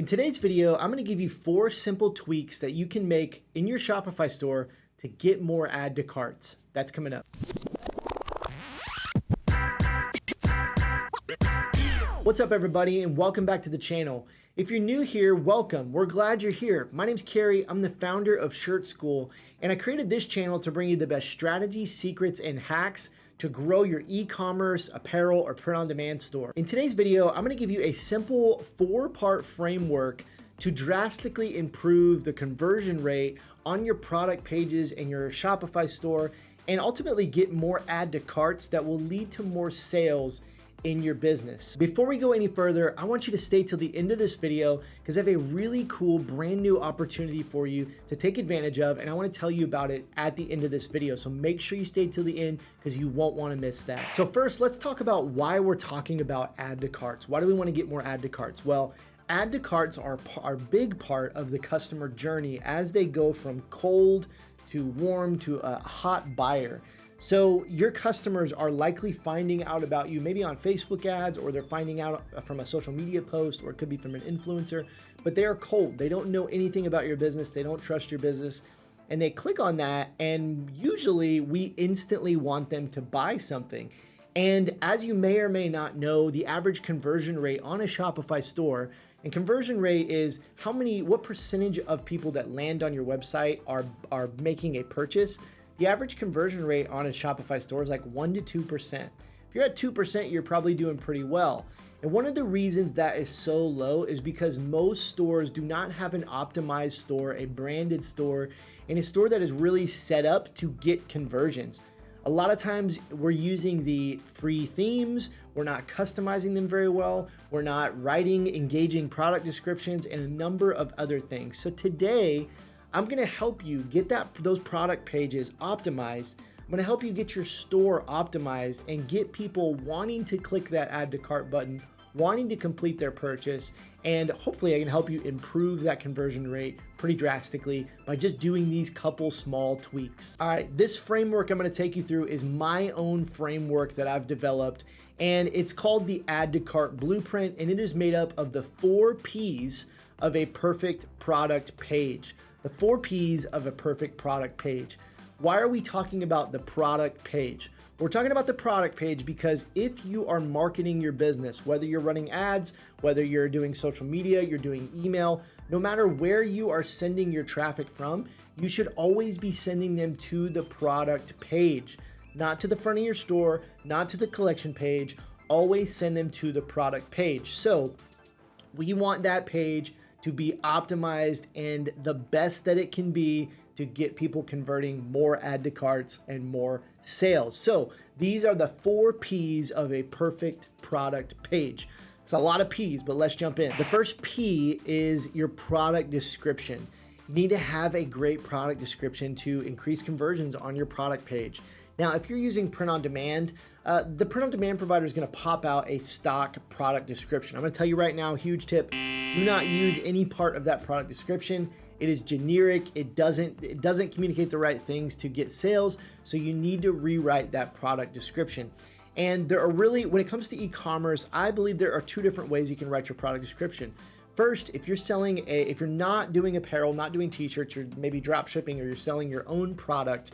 In today's video, I'm going to give you 4 simple tweaks that you can make in your Shopify store to get more add to carts. That's coming up. What's up everybody and welcome back to the channel. If you're new here, welcome. We're glad you're here. My name's Carrie. I'm the founder of Shirt School and I created this channel to bring you the best strategies, secrets, and hacks to grow your e-commerce, apparel, or print-on-demand store. In today's video, I'm gonna give you a simple 4-part framework to drastically improve the conversion rate on your product pages in your Shopify store and ultimately get more add to carts that will lead to more sales in your business. Before we go any further, I want you to stay till the end of this video because I have a really cool brand new opportunity for you to take advantage of, and I want to tell you about it at the end of this video. So make sure you stay till the end because you won't want to miss that. So first, let's talk about why we're talking about add to carts. Why do we want to get more add to carts? Well, add to carts are a big part of the customer journey as they go from cold to warm to a hot buyer. So your customers are likely finding out about you maybe on Facebook ads, or they're finding out from a social media post, or it could be from an influencer, but they are cold. They don't know anything about your business. They don't trust your business, and they click on that. And usually we instantly want them to buy something. And as you may or may not know, the average conversion rate on a Shopify store, and conversion rate is what percentage of people that land on your website are making a purchase. The average conversion rate on a Shopify store is like 1% to 2%. If you're at 2%, you're probably doing pretty well. And one of the reasons that is so low is because most stores do not have an optimized store, a branded store, and a store that is really set up to get conversions. A lot of times we're using the free themes, we're not customizing them very well, we're not writing engaging product descriptions, and a number of other things. So today, I'm gonna help you get those product pages optimized. I'm gonna help you get your store optimized and get people wanting to click that add to cart button, wanting to complete their purchase, and hopefully I can help you improve that conversion rate pretty drastically by just doing these couple small tweaks. All right, this framework I'm gonna take you through is my own framework that I've developed, and it's called the Add to Cart Blueprint, and it is made up of the 4 Ps of a perfect product page. The 4 Ps of a perfect product page. Why are we talking about the product page? We're talking about the product page because if you are marketing your business, whether you're running ads, whether you're doing social media, you're doing email, no matter where you are sending your traffic from, you should always be sending them to the product page, not to the front of your store, not to the collection page. Always send them to the product page. So we want that page to be optimized and the best that it can be to get people converting more add to carts and more sales. So these are the 4 Ps of a perfect product page. It's a lot of Ps, but let's jump in. The first P is your product description. You need to have a great product description to increase conversions on your product page. Now, if you're using print on demand, the print on demand provider is gonna pop out a stock product description. I'm gonna tell you right now, huge tip, do not use any part of that product description. It is generic, it doesn't communicate the right things to get sales, so you need to rewrite that product description. And there are really, when it comes to e-commerce, I believe there are 2 different ways you can write your product description. First, if you're not doing apparel, not doing t-shirts, you're maybe drop shipping, or you're selling your own product,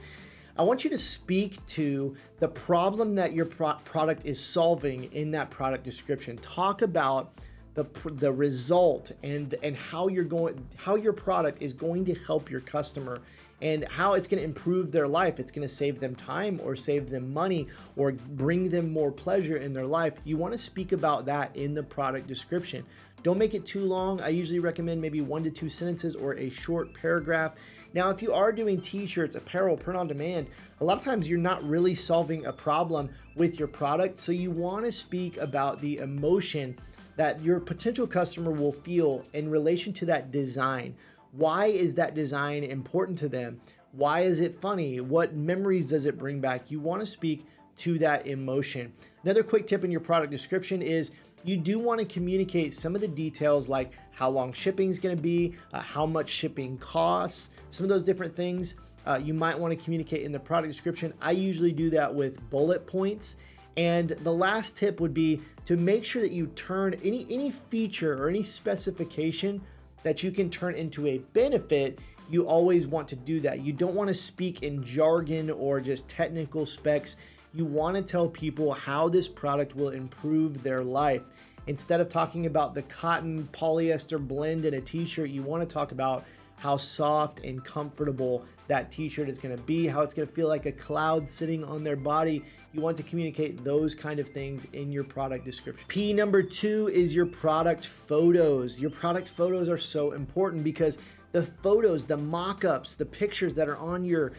I want you to speak to the problem that your product is solving in that product description. Talk about the result and how your product is going to help your customer and how it's going to improve their life. It's going to save them time or save them money or bring them more pleasure in their life. You want to speak about that in the product description. Don't make it too long. I usually recommend maybe 1 to 2 sentences or a short paragraph. Now, if you are doing t-shirts, apparel, print on demand, a lot of times you're not really solving a problem with your product. So you want to speak about the emotion that your potential customer will feel in relation to that design. Why is that design important to them? Why is it funny? What memories does it bring back? You want to speak to that emotion. Another quick tip in your product description is you do want to communicate some of the details like how long shipping is going to be, how much shipping costs, some of those different things you might want to communicate in the product description. I usually do that with bullet points And the last tip would be to make sure that you turn any feature or any specification that you can turn into a benefit. You always want to do that. You don't want to speak in jargon or just technical specs. You want to tell people how this product will improve their life. Instead of talking about the cotton polyester blend in a t-shirt, you want to talk about how soft and comfortable that t-shirt is going to be, how it's going to feel like a cloud sitting on their body. You want to communicate those kind of things in your product description. P number 2 is your product photos. Your product photos are so important because the photos, the mock-ups, the pictures that are on your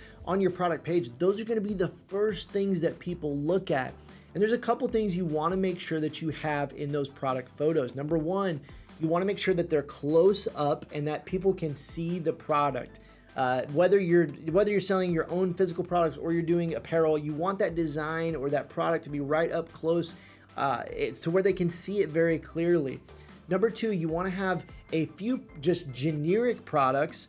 product page, those are going to be the first things that people look at. And there's a couple things you want to make sure that you have in those product photos. Number 1, you want to make sure that they're close up and that people can see the product. Whether you're selling your own physical products or you're doing apparel, you want that design or that product to be right up close. It's to where they can see it very clearly. Number 2, you want to have a few just generic products,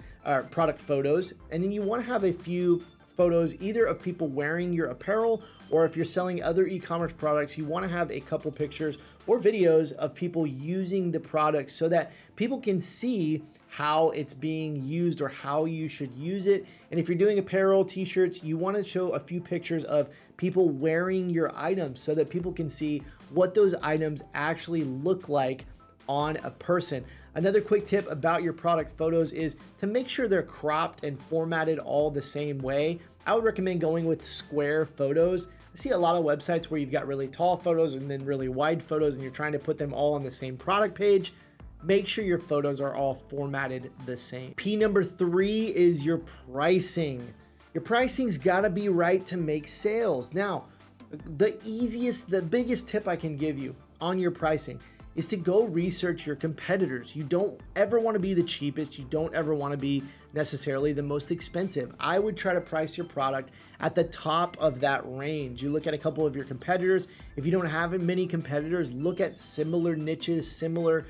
product photos, and then you want to have a few photos either of people wearing your apparel, or if you're selling other e-commerce products, you want to have a couple pictures or videos of people using the product so that people can see how it's being used or how you should use it. And if you're doing apparel, t-shirts, you want to show a few pictures of people wearing your items so that people can see what those items actually look like on a person. Another quick tip about your product photos is to make sure they're cropped and formatted all the same way. I would recommend going with square photos. I see a lot of websites where you've got really tall photos and then really wide photos and you're trying to put them all on the same product page. Make sure your photos are all formatted the same. P number 3 is your pricing. Your pricing's gotta be right to make sales. Now, the biggest tip I can give you on your pricing is to go research your competitors. You don't ever want to be the cheapest. You don't ever want to be necessarily the most expensive. I would try to price your product at the top of that range. You look at a couple of your competitors. If you don't have many competitors, look at similar niches, similar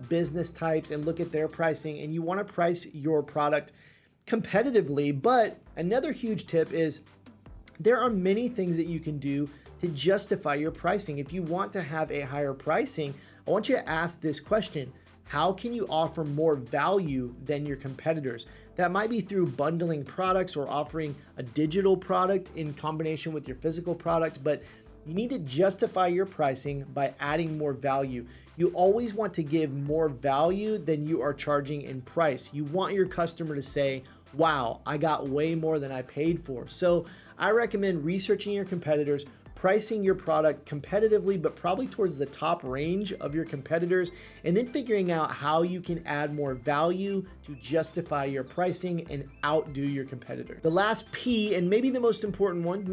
business types, and look at their pricing. And you want to price your product competitively. But another huge tip is there are many things that you can do to justify your pricing. If you want to have a higher pricing, I want you to ask this question: how can you offer more value than your competitors? That might be through bundling products or offering a digital product in combination with your physical product, but you need to justify your pricing by adding more value. You always want to give more value than you are charging in price. You want your customer to say, wow, I got way more than I paid for. So I recommend researching your competitors, pricing your product competitively, but probably towards the top range of your competitors, and then figuring out how you can add more value to justify your pricing and outdo your competitor. The last P, and maybe the most important one,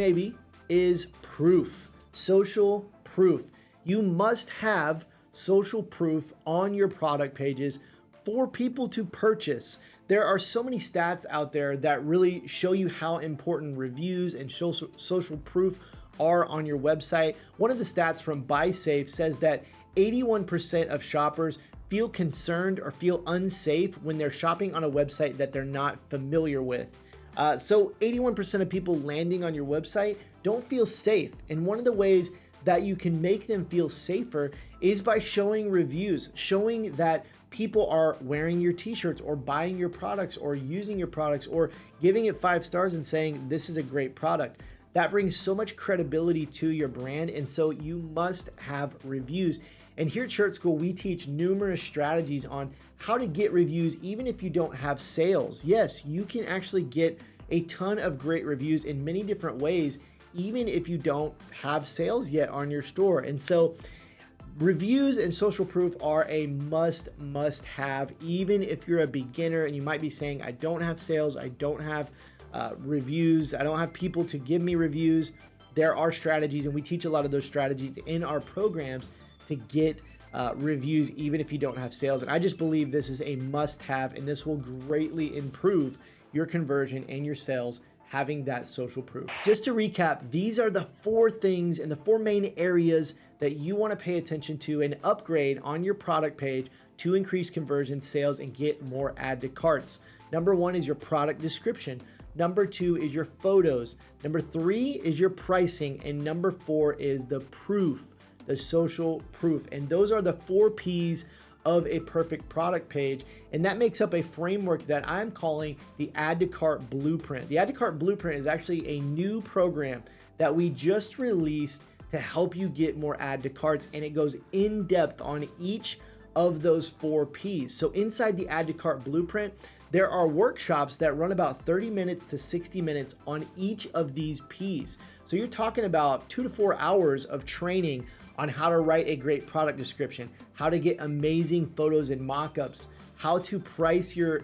is proof. Social proof. You must have social proof on your product pages for people to purchase. There are so many stats out there that really show you how important reviews and social proof are on your website. One of the stats from BuySafe says that 81% of shoppers feel concerned or feel unsafe when they're shopping on a website that they're not familiar with. So 81% of people landing on your website don't feel safe. And one of the ways that you can make them feel safer is by showing reviews, showing that people are wearing your t-shirts or buying your products or using your products or giving it 5 stars and saying this is a great product. That brings so much credibility to your brand, and so you must have reviews. And here at Shirt School, we teach numerous strategies on how to get reviews even if you don't have sales. Yes, you can actually get a ton of great reviews in many different ways, even if you don't have sales yet on your store. And so reviews and social proof are a must have, even if you're a beginner and you might be saying, I don't have sales, I don't have reviews, I don't have people to give me reviews. There are strategies, and we teach a lot of those strategies in our programs to get reviews even if you don't have sales. And I just believe this is a must-have, and this will greatly improve your conversion and your sales having that social proof. Just to recap, these are the 4 things and the 4 main areas that you want to pay attention to and upgrade on your product page to increase conversion, sales, and get more add to carts. Number 1 is your product description. Number 2 is your photos. Number 3 is your pricing. And number 4 is the proof, the social proof. And those are the 4 P's of a perfect product page. And that makes up a framework that I'm calling the Add to Cart Blueprint. The Add to Cart Blueprint is actually a new program that we just released to help you get more add to carts. And it goes in depth on each of those 4 P's. So inside the Add to Cart Blueprint, there are workshops that run about 30 minutes to 60 minutes on each of these P's. So you're talking about 2 to 4 hours of training on how to write a great product description, how to get amazing photos and mock-ups, how to price your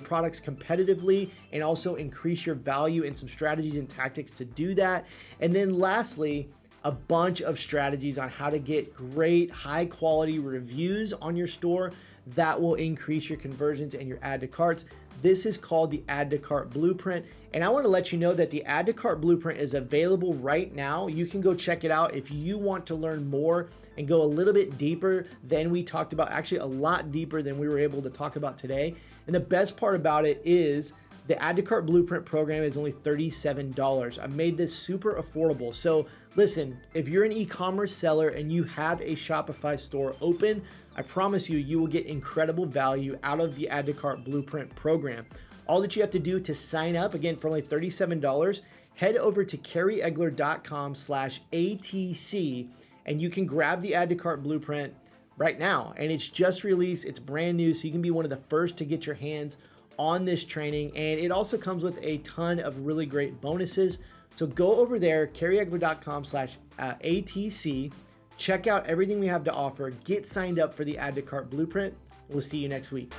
products competitively and also increase your value, and some strategies and tactics to do that. And then lastly, a bunch of strategies on how to get great high quality reviews on your store that will increase your conversions and your add to carts. This is called the Add to Cart Blueprint. And I want to let you know that the Add to Cart Blueprint is available right now. You can go check it out if you want to learn more and go a little bit deeper than we talked about, actually a lot deeper than we were able to talk about today. And the best part about it is the Add to Cart Blueprint program is only $37. I've made this super affordable. So listen, if you're an e-commerce seller and you have a Shopify store open, I promise you, you will get incredible value out of the Add to Cart Blueprint program. All that you have to do to sign up, again, for only $37, head over to carrieegler.com/ATC and you can grab the Add to Cart Blueprint right now. And it's just released, it's brand new, so you can be one of the first to get your hands on this training. And it also comes with a ton of really great bonuses. So go over there, carrieegler.com/ATC, check out everything we have to offer, get signed up for the Add to Cart Blueprint. We'll see you next week.